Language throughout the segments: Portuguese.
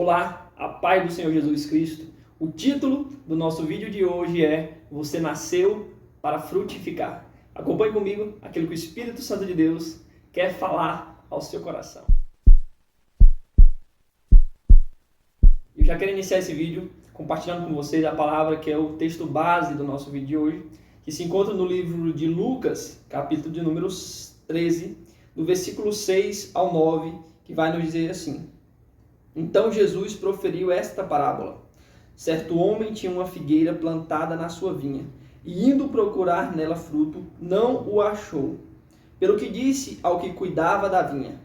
Olá, a paz do Senhor Jesus Cristo. O título do nosso vídeo de hoje é Você nasceu para frutificar. Acompanhe comigo aquilo que o Espírito Santo de Deus quer falar ao seu coração. Eu já quero iniciar esse vídeo compartilhando com vocês a palavra que é o texto base do nosso vídeo de hoje, que se encontra no livro de Lucas, capítulo de número 13, do versículo 6 ao 9, que vai nos dizer assim: Então Jesus proferiu esta parábola. Certo homem tinha uma figueira plantada na sua vinha, e indo procurar nela fruto, não o achou. Pelo que disse ao que cuidava da vinha: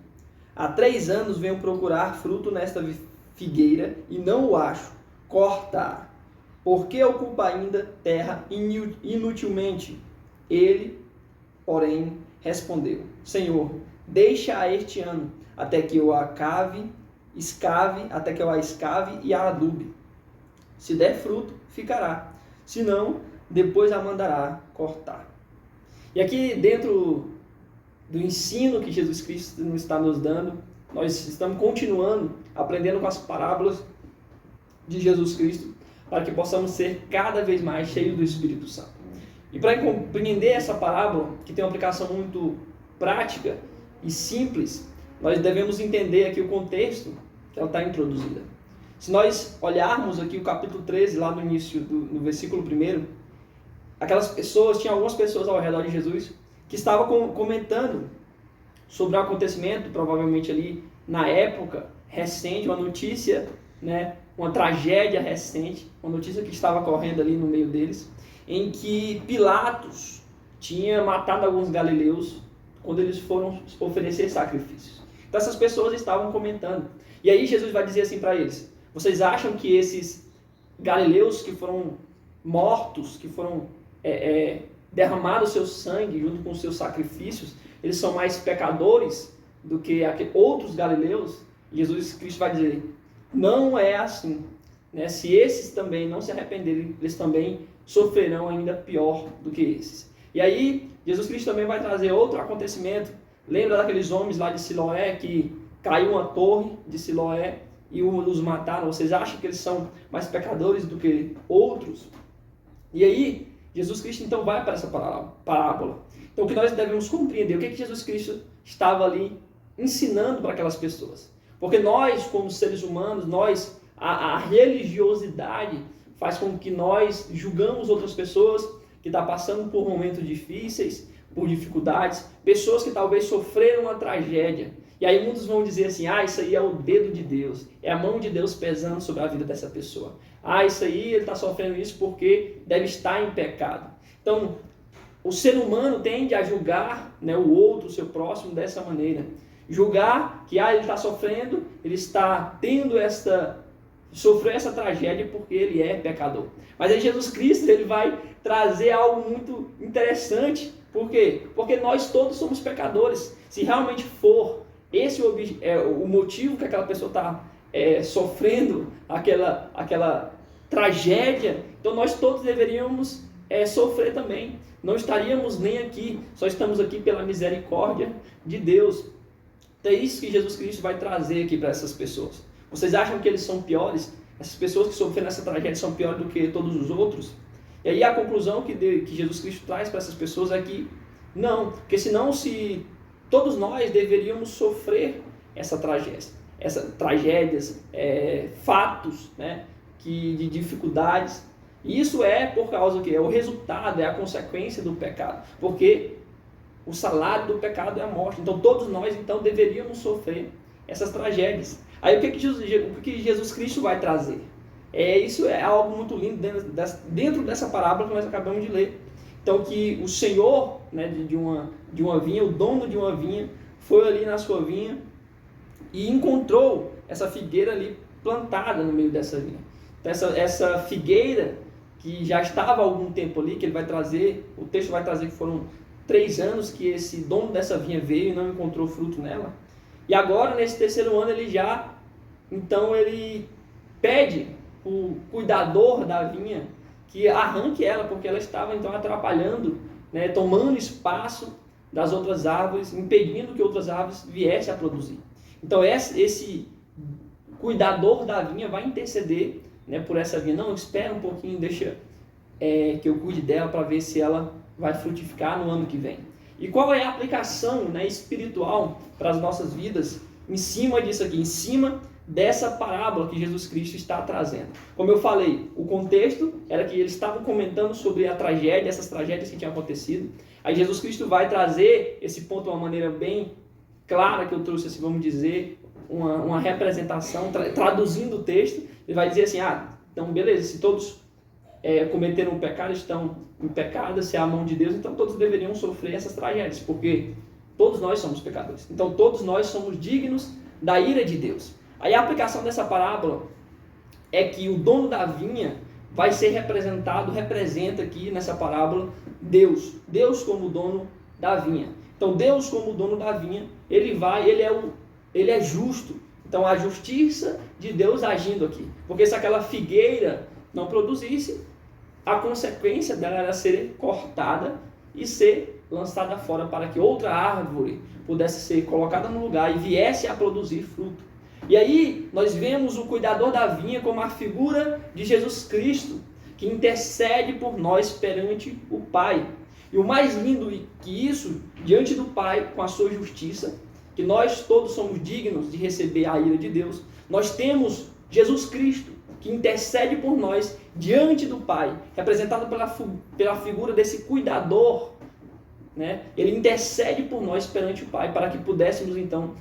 Há 3 anos venho procurar fruto nesta figueira, e não o acho. Corta-a. Por que ocupa ainda terra inutilmente? Ele, porém, respondeu: Senhor, deixa-a este ano, até que eu a escave e a adube. Se der fruto, ficará. Se não, depois a mandará cortar. E aqui dentro do ensino que Jesus Cristo está nos dando, nós estamos continuando aprendendo com as parábolas de Jesus Cristo, para que possamos ser cada vez mais cheios do Espírito Santo. E para compreender essa parábola, que tem uma aplicação muito prática e simples, nós devemos entender aqui o contexto que ela está introduzida. Se nós olharmos aqui o capítulo 13, lá no início, no versículo 1, tinha algumas pessoas ao redor de Jesus que estavam comentando sobre um acontecimento, provavelmente ali na época recente, uma notícia, uma tragédia recente, uma notícia que estava correndo ali no meio deles, em que Pilatos tinha matado alguns galileus quando eles foram oferecer sacrifícios. Então essas pessoas estavam comentando. E aí Jesus vai dizer assim para eles: vocês acham que esses galileus que foram mortos, que foram derramados seu sangue junto com os seus sacrifícios, eles são mais pecadores do que outros galileus? E Jesus Cristo vai dizer: não é assim. Se esses também não se arrependerem, eles também sofrerão ainda pior do que esses. E aí Jesus Cristo também vai trazer outro acontecimento. Lembra daqueles homens lá de Siloé que caiu uma torre de Siloé e os mataram? Vocês acham que eles são mais pecadores do que outros? E aí Jesus Cristo então vai para essa parábola. Então o que nós devemos compreender? O que Jesus Cristo estava ali ensinando para aquelas pessoas? Porque nós, como seres humanos, a religiosidade faz com que nós julgamos outras pessoas que estão passando por momentos difíceis, por dificuldades, pessoas que talvez sofreram uma tragédia. E aí muitos vão dizer assim: isso aí é o dedo de Deus, é a mão de Deus pesando sobre a vida dessa pessoa. Isso aí ele está sofrendo isso porque deve estar em pecado. Então, o ser humano tende a julgar o outro, o seu próximo, dessa maneira. Julgar que ele está sofrendo, ele está sofreu essa tragédia porque ele é pecador. Mas aí Jesus Cristo ele vai trazer algo muito interessante. Por quê? Porque nós todos somos pecadores. Se realmente for esse o motivo que aquela pessoa está sofrendo aquela tragédia, então nós todos deveríamos sofrer também. Não estaríamos nem aqui, só estamos aqui pela misericórdia de Deus. Então é isso que Jesus Cristo vai trazer aqui para essas pessoas. Vocês acham que eles são piores? Essas pessoas que sofreram essa tragédia são piores do que todos os outros? E aí a conclusão que Jesus Cristo traz para essas pessoas é que não, porque senão se todos nós deveríamos sofrer essas tragédias, fatos de dificuldades. E isso é por causa do quê? É o resultado, é a consequência do pecado. Porque o salário do pecado é a morte. Então todos nós deveríamos sofrer essas tragédias. Aí o que Jesus Cristo vai trazer? Isso é algo muito lindo dentro dessa parábola que nós acabamos de ler. Então que o Senhor de uma vinha, o dono de uma vinha, foi ali na sua vinha e encontrou essa figueira ali plantada no meio dessa vinha. Então essa figueira que já estava há algum tempo ali, que ele vai trazer, o texto vai trazer que foram 3 anos que esse dono dessa vinha veio e não encontrou fruto nela. E agora, nesse 3º ano, ele pede o cuidador da vinha que arranque ela, porque ela estava atrapalhando, tomando espaço das outras árvores, impedindo que outras árvores viessem a produzir. Então esse cuidador da vinha vai interceder, né, por essa vinha. Não, espera um pouquinho, deixa que eu cuide dela para ver se ela vai frutificar no ano que vem. E qual é a aplicação, né, espiritual para as nossas vidas em cima disso aqui, em cima dessa parábola que Jesus Cristo está trazendo? Como eu falei, o contexto era que eles estavam comentando sobre a tragédia, essas tragédias que tinham acontecido. Aí Jesus Cristo vai trazer esse ponto de uma maneira bem clara, que eu trouxe, assim, vamos dizer, uma representação, traduzindo o texto. Ele vai dizer assim, então beleza, se todos cometeram um pecado, estão em pecado, se é a mão de Deus, então todos deveriam sofrer essas tragédias, porque todos nós somos pecadores. Então todos nós somos dignos da ira de Deus. Aí a aplicação dessa parábola é que o dono da vinha vai ser representa aqui nessa parábola Deus. Deus como dono da vinha. Então Deus como dono da vinha, ele é justo. Então a justiça de Deus agindo aqui. Porque se aquela figueira não produzisse, a consequência dela era ser cortada e ser lançada fora para que outra árvore pudesse ser colocada no lugar e viesse a produzir fruto. E aí nós vemos o cuidador da vinha como a figura de Jesus Cristo, que intercede por nós perante o Pai. E o mais lindo que isso, diante do Pai, com a sua justiça, que nós todos somos dignos de receber a ira de Deus, nós temos Jesus Cristo, que intercede por nós diante do Pai, representado pela figura desse cuidador, né? Ele intercede por nós perante o Pai, para que pudéssemos então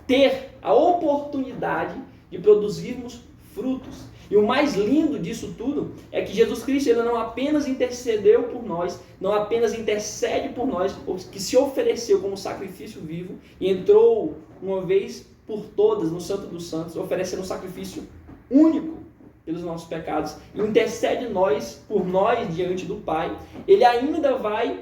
ter a oportunidade de produzirmos frutos. E o mais lindo disso tudo é que Jesus Cristo, ele não apenas intercedeu por nós, não apenas intercede por nós, que se ofereceu como sacrifício vivo e entrou uma vez por todas no Santo dos Santos, oferecendo um sacrifício único pelos nossos pecados, intercede por nós diante do Pai. Ele ainda vai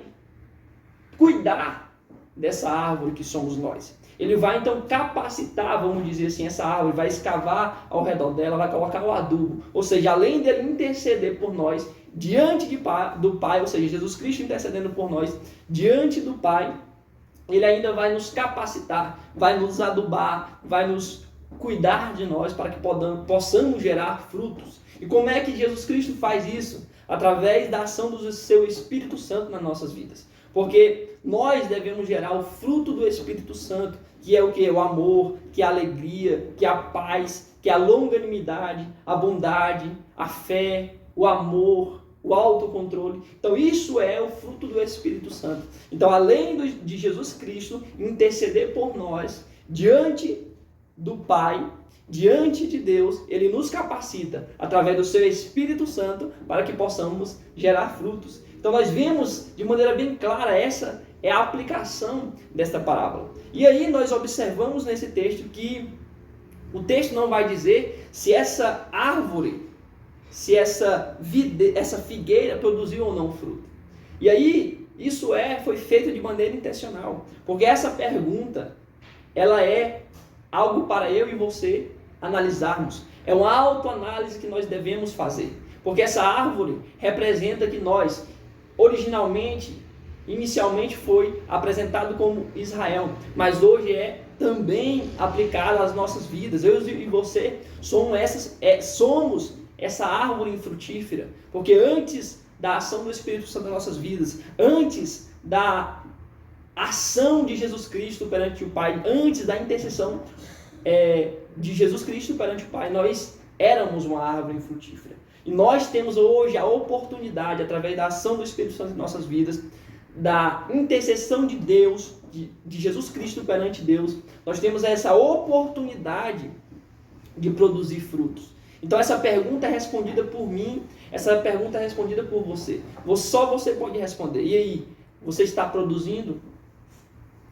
cuidar dessa árvore que somos nós. Ele vai então capacitar, vamos dizer assim, essa árvore, vai escavar ao redor dela, vai colocar o adubo. Ou seja, além dele interceder por nós diante do Pai, ou seja, Jesus Cristo intercedendo por nós diante do Pai, ele ainda vai nos capacitar, vai nos adubar, vai nos cuidar de nós para que possamos gerar frutos. E como é que Jesus Cristo faz isso? Através da ação do seu Espírito Santo nas nossas vidas. Porque nós devemos gerar o fruto do Espírito Santo, que é o que? O amor, que é a alegria, que é a paz, que é a longanimidade, a bondade, a fé, o amor, o autocontrole. Então isso é o fruto do Espírito Santo. Então além de Jesus Cristo interceder por nós, diante do Pai, diante de Deus, ele nos capacita através do seu Espírito Santo para que possamos gerar frutos. Então nós vemos de maneira bem clara, essa é a aplicação desta parábola. E aí nós observamos nesse texto que o texto não vai dizer se essa árvore, se essa figueira produziu ou não fruto. E aí isso foi feito de maneira intencional, porque essa pergunta, ela é algo para eu e você analisarmos. É uma autoanálise que nós devemos fazer, porque essa árvore representa que nós, inicialmente foi apresentado como Israel, mas hoje é também aplicado às nossas vidas. Eu e você somos essa árvore infrutífera, porque antes da ação do Espírito Santo nas nossas vidas, antes da ação de Jesus Cristo perante o Pai, antes da intercessão de Jesus Cristo perante o Pai, nós éramos uma árvore infrutífera. E nós temos hoje a oportunidade, através da ação do Espírito Santo em nossas vidas, da intercessão de Deus, de Jesus Cristo perante Deus, nós temos essa oportunidade de produzir frutos. Então essa pergunta é respondida por mim, essa pergunta é respondida por você. Só você pode responder. E aí, você está produzindo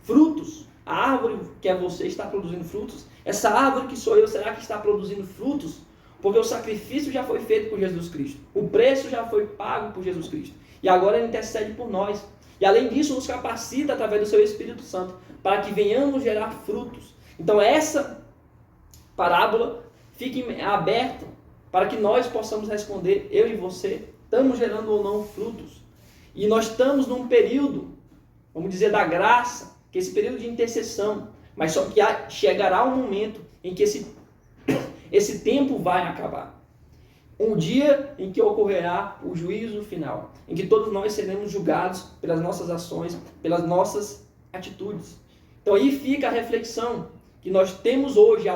frutos? A árvore que é você está produzindo frutos? Essa árvore que sou eu, será que está produzindo frutos? Porque o sacrifício já foi feito por Jesus Cristo. O preço já foi pago por Jesus Cristo. E agora ele intercede por nós. E além disso, nos capacita através do seu Espírito Santo para que venhamos gerar frutos. Então essa parábola fique aberta para que nós possamos responder, eu e você, estamos gerando ou não frutos. E nós estamos num período, vamos dizer, da graça, que é esse período de intercessão. Mas só que chegará um momento em que Esse tempo vai acabar. Um dia em que ocorrerá o juízo final, em que todos nós seremos julgados pelas nossas ações, pelas nossas atitudes. Então aí fica a reflexão que nós temos hoje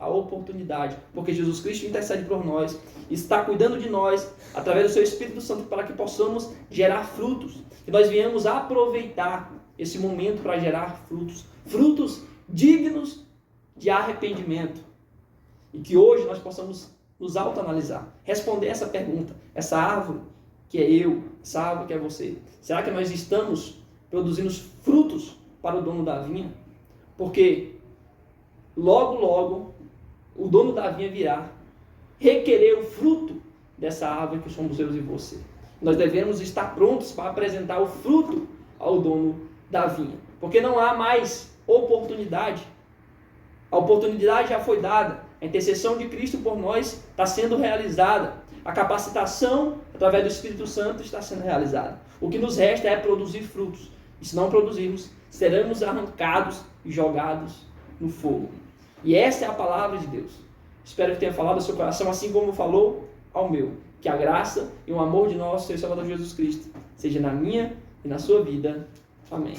a oportunidade, porque Jesus Cristo intercede por nós, está cuidando de nós através do seu Espírito Santo para que possamos gerar frutos, que nós venhamos aproveitar esse momento para gerar frutos dignos de arrependimento, e que hoje nós possamos nos autoanalisar, responder essa pergunta: essa árvore que é eu, essa árvore que é você, será que nós estamos produzindo frutos para o dono da vinha? Porque logo o dono da vinha virá requerer o fruto dessa árvore que somos eu e você. Nós devemos estar prontos para apresentar o fruto ao dono da vinha, porque não há mais oportunidade. A oportunidade já foi dada, a intercessão de Cristo por nós está sendo realizada, a capacitação através do Espírito Santo está sendo realizada. O que nos resta é produzir frutos, e se não produzirmos, seremos arrancados e jogados no fogo. E essa é a palavra de Deus. Espero que tenha falado ao seu coração, assim como falou ao meu. Que a graça e o amor de nosso Senhor e Salvador Jesus Cristo seja na minha e na sua vida. Amém.